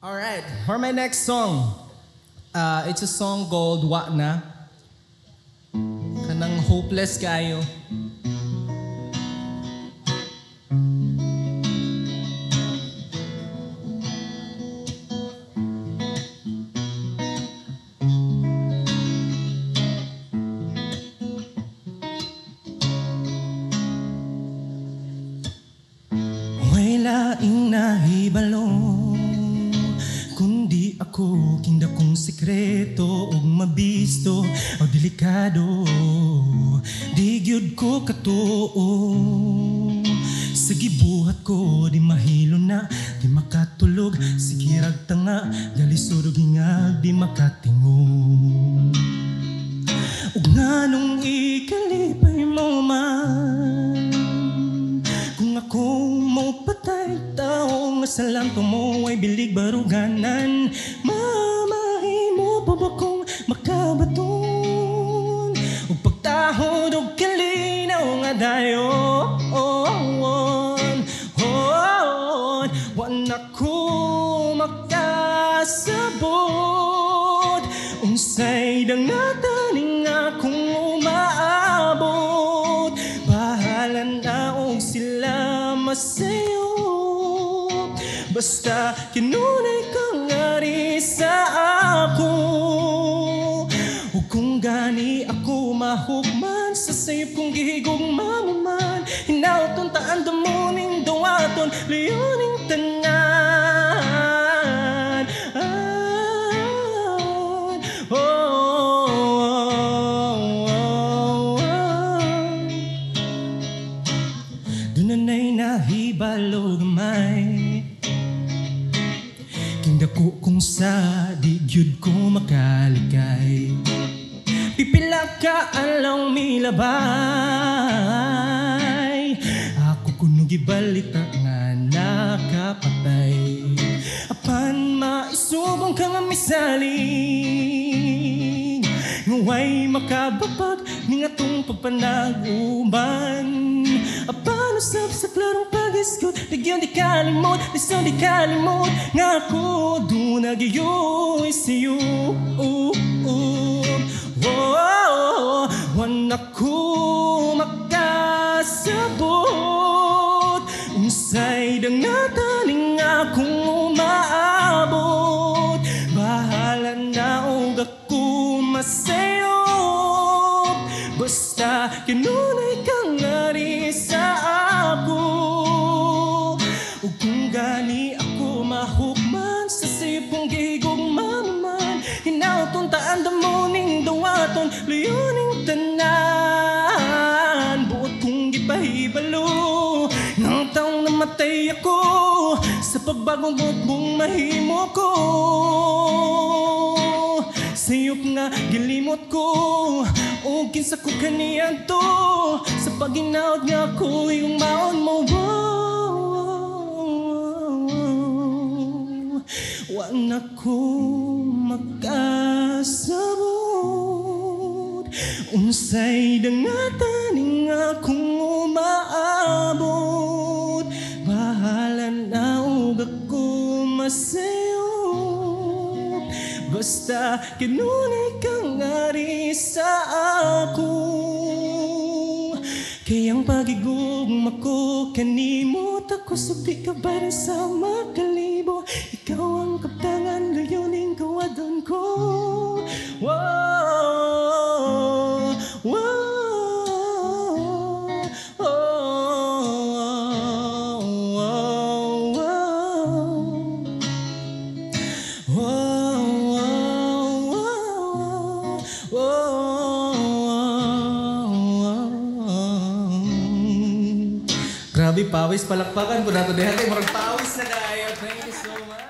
Alright, for my next song, it's a song called Wa Na. Kanang hopeless kayo. Way laing nahibalo, kundi ako kinda kong sekreto ug mabisto o delikado. Di gyud ko katuo sa gibuhat ko, di mahilo na, di makatulog, sikirag tanga, galisod ug hingag, di makatingog. Ug nganong ikalipay mo man, kung ako mo patay tao nga sa lanto mo ay bilig baruganan, mamahimo pa ba kong makabaton ug pagtahod ug kalinaw nga dayon. Wan ako makasabot unsay dangatan nga akong umaabot. Bahala na og sila masayo, basta kinunay kang ngari sa ako. Ug kung gani ako mahukman sa sayop kong gihigugmaman, hinauton taan damuning duwaton, liyoning tanan. Dunanay nahibalo gamay, kindako kung sa di gyud ko makalikay. Pipila ka alang milabay, ako kuno gibalita nga nakapatay. Apan maisubong ka nga misaling, nguway makababag ning atong pagpanaguban. Apan usab sa klarong pag-iskot, digyan di kalimot, lisan di kalimot, nga ako doon nagiyo isiyo. Wan ako makasabot unsay dangatan nga akong umaabot. Bahala na og ako masayop, basta kinunay kang ngari sa ako. Ug kung gani ako mahukman sa sayop kong gihigugmaman, hinauton taan damuning duwaton, liyoning tanan. Buot kong gipahibalo nang taong namatay ako sa pagbagong butbong mahimo ko. Sayop nga gilimot ko o kinsa ko kaniyan to, sa paginaot nga ako yung maon mo. Wan ako makasabot unsay dangatan nga akong umaabot. Bahala na og ako masayop, basta kinunay kang ngari sa ako. Kayang pagigugma ko kanimot ako, subi ka ba rin sa makalibo. Ikaw ang kaptangan, layuning kawadon ko. Wow, wow, grabe, pawis palakpakan po nato. Dehate, marag pawis na kayo. Thank you so much.